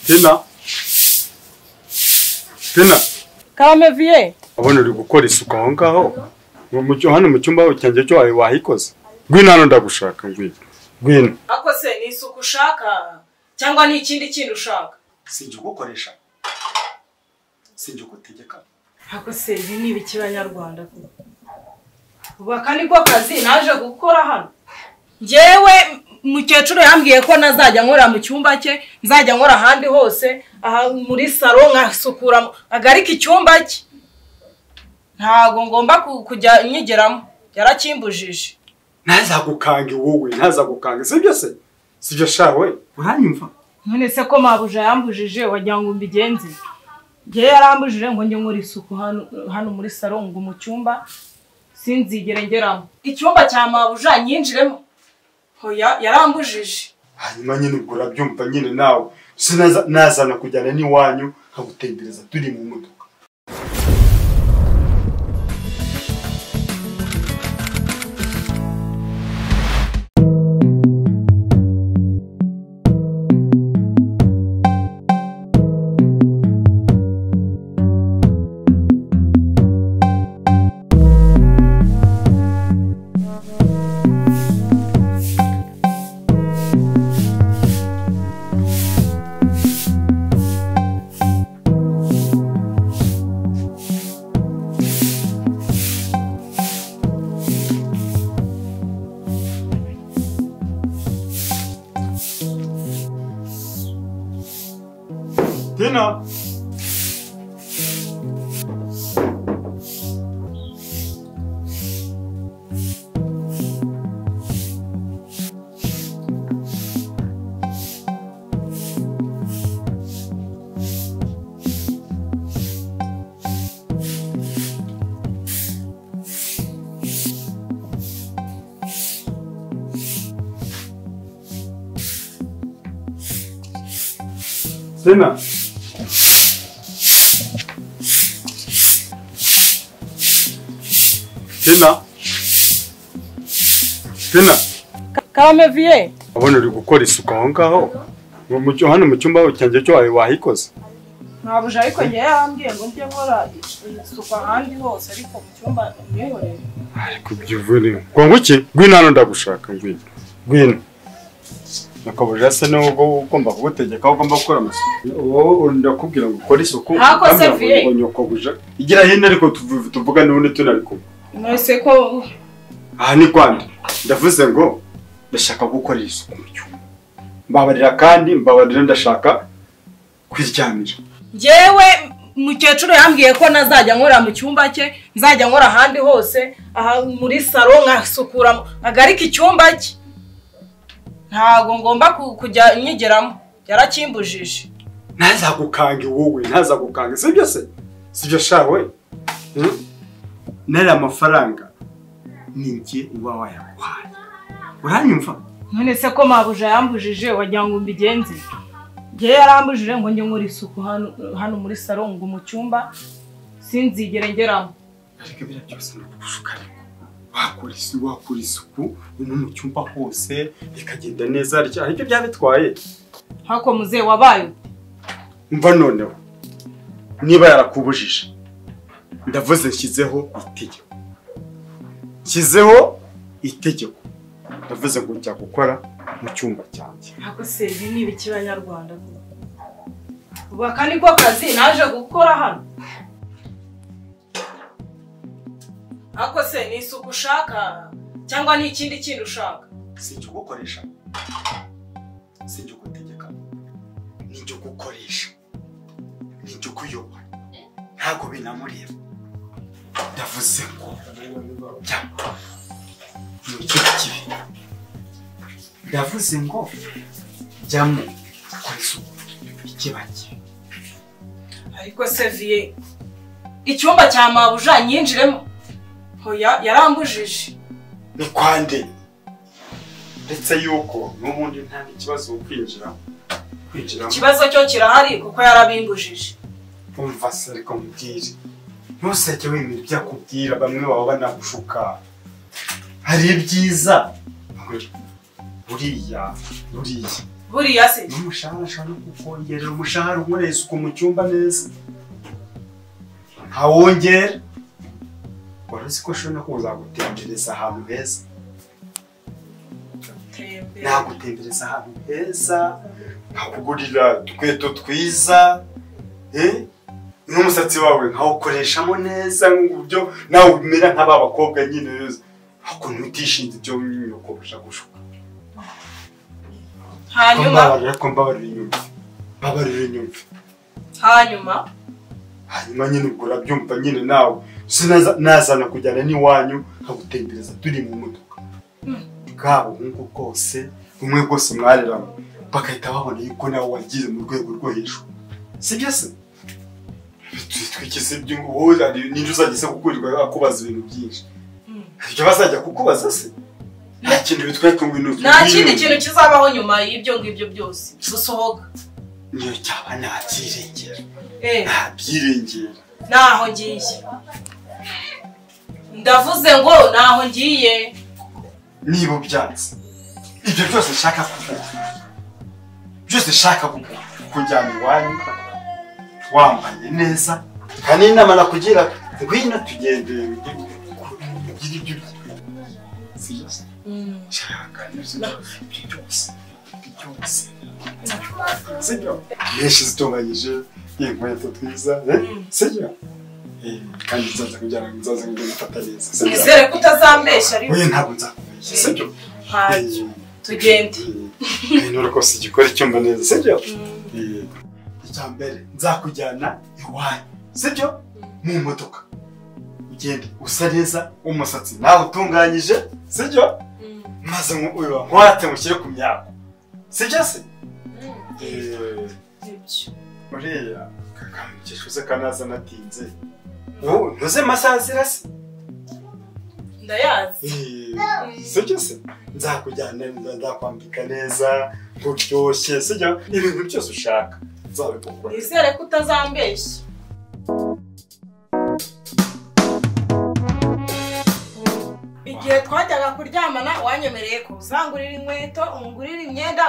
Tina. Kame vie. Abona uri gukora isuku aho ngaho. Hano mu cyumba cyanjye cyo wahikoze. Ngwino hano ndagushaka ngwino. Ngwino. Ako se ni isuku ushaka cyangwa ni ikindi kintu ushaka? Sinjye gukoresha. Sinjye gutegeka. Ako se ibi ni ibiki Banyarwanda ko? Ubaka niko kazi naje gukora hano. Njyewe mukecuru yambwiye ko nazajya nkora mu cyumba cye, nzajya nkora ahandi hose, aha muri salon nkasukura agarika icyumba cye. Ntago ngomba kujya nyigeramo, yarakimbujije. Ntazagukange wowe, ntazagukange. Sibyo se? Sibyo shawe, uranyumva? None se ko mabuja yambujije wajya ngo mbigenze? Nge yarambujije ngo njye nkora isuku hano muri salon ngo mu cyumba sinzigere ngeramo. Icyumba cya mabuja nyinjiremo. Hoya yarambujije. Hanyuma nyine ubwo urabyumva nyine nawe. Nazana kujyana n'iwanyu nkagutembereza turi mu modoka. Tina. Tina. Tina. Kame vie. Abona uri gukora isuku aho ngaho. Hano mu cyumba cyanjye cyo wahikoze. Mabuja ariko nge yarambwiye ngo njye nkora isuku ahandi hose ariko mu cyumba nihorere. Ariko byuvure. Ngo iki? Ngwino hano ndagushaka ngwino. Ngwino. Nakabuja se n'ubwo ugomba kugutegeka ugomba gukora amasuku. Wowe ndakubwira ngo ukore isuku. Hako se vie. Nyokobuja. Igira hino ariko tuvuga n'ubundi tunari kumwe. Nose ko aha ni Rwanda. Ndavuze ngo ndashaka gukora isuku mu cyumba. Mbabarira kandi mbabarira ndashaka kwiryamira. Njyewe mukecuru yambwiye ko nazajya nkora mu cyumba cye, nzajya nkora ahandi hose, aha muri salon nkasukura agarika icyumba cye. Ntago ngomba kujya nyigeramo, yarakimbujije. Ntazagukange wowe, ntazagukange. Sibyo se? Sibyo shawe? Nari amafaranga ninjye uba wayakwaye. Uranyumva? None se ko mabuja yambujije wajya ngo mbigenze? Nge yarambujije ngo njye nkora isuku hano muri salon ngo mu cyumba sinzigere ngeramo. Ariko bira byose n'ubushuka ariko. Wakora isuku mu cyumba hose bikagenda neza ariko ariko byabitwaye. Hako muze wabaye. Umva noneho. Niba yarakubujije ndavuze nshyizeho itegeko. Nshyizeho itegeko. Ndavuze ngo njya gukora mu cyumba cyanjye. Hako se ibi ni ibiki Banyarwanda ko? Ubaka niko kazi naje gukora hano. Hako se ni isuku ushaka cyangwa ni ikindi kintu ushaka? Sinjye gukoresha. Sinjye gutegeka. Ninjye gukoresha. Ninjye kuyobora. Ntago binamureba. Ndavuze ngo cyangwa ndavuze ngo jyamu kuri isuku ikibaki. Ariko se vie icyumba cya mabuja nyinjiremo. Hoya yarambujije. Ni kwande. Ndetse yuko n'ubundi nta kibazo kwinjira. Ikibazo cyo kirahari kuko yarabimbujije. Umva se ariko mubwire. Ntuseke wemera ibyakubwira bamwe baba banagushuka. Hari ibyiza. Buriya buriya se n'umushahara ashobora kukongerera umushahara unkoreye isuku mu cyumba neza ntawongera wari uzi ko ashobora no kuzagutembereza ahantu heza nagutembereza ahantu heza nkakugurira udukweto twiza n'umusatsi wawe nkawukoreshamo neza nk'uburyo nawe umera nk'aba bakobwa nyine neza ukuntu utishinze ibyo nyoko bashaka gushuka hanyuma mbabarira inyumva hanyuma nyine ubwo urabyumva nyine nawe nazana kujyana n'iwanyu nkagutembereza turi mu modoka bwabo nk'uko bwose bumwe bwose mwareramo bagahita babona yuko nawe wagize mu rwego rwo hejuru sibyo se twikise ibyo wowe ninjye uzagise kukurirwa akubaza ibintu byinshi ibyo bazajya kukubaza se nta kintu bitwaye ko ngwino nta kindi kintu kizabaho nyuma y'ibyo ngibyo byose dusohoka niyo cyaba ntabyirengera ntabyirengera naho ngiye ndavuze ngo naho ngiye niba ubyanze ibyo byose nshaka kuvuga byose nshaka kujyana iwanyu wambaye neza kandi inama nakugira ngwino tugende ugire ibyo sibyo menshi zitunganyije inkweto twiza sibyo kandi nzaza kujyana nzaza gufata neza nizere ko utazambesha ariko we ntabwo nzakubeshya sibyo tugende ibintu rwose igikora icyumba neza sibyo icya mbere nzakujyana iwanyu sibyo mu modoka ugende usa neza umusatsi nawe utunganyije sibyo maze nkwate mushyire ku myako sibyo se uriya kakamukesha uze kanaza natinze ntuze masazira se ndayazi sibyo se nzakujyana nzakwambika neza nkuryoshye sibyo ibintu byose ushaka nzabikukora nizere ko utazambeshya igihe twajyaga kuryamana wanyemereye ko uzangurira inkweto umugurira imyenda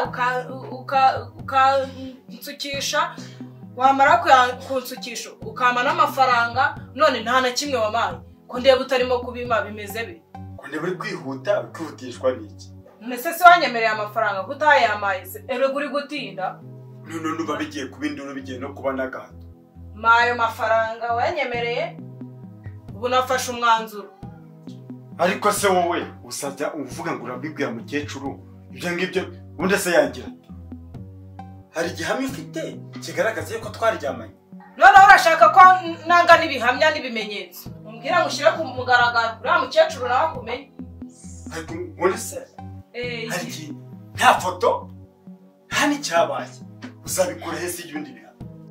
ukansukisha wamara kunsukisha ukama n'amafaranga none nta na kimwe wamaye ko ndeba utarimo kubima bimeze bi ko ndeba uri kwihuta ukihutishwa n'iki mbese se wanyemereye amafaranga ko utayamaye se erega uri gutinda none uba bigiye kuba induru bigiye no kuba n'agahato mayo mafaranga wanyemereye ubu nafashe umwanzuro ariko se wowe usajya uvuga ngo urabibwira mukecuru ibyo ngibyo ubundi se yangira hari igihamya ufite kigaragaza yuko twaryamanye none urashaka ko nanga n'ibihamya n'ibimenyetso umbwira ngo ushyire ku mugaragaro uriya mukecuru nawe akumenye ariko muri se hari igihe nta foto nta n'icyabaye uzabikura hese y'ibindi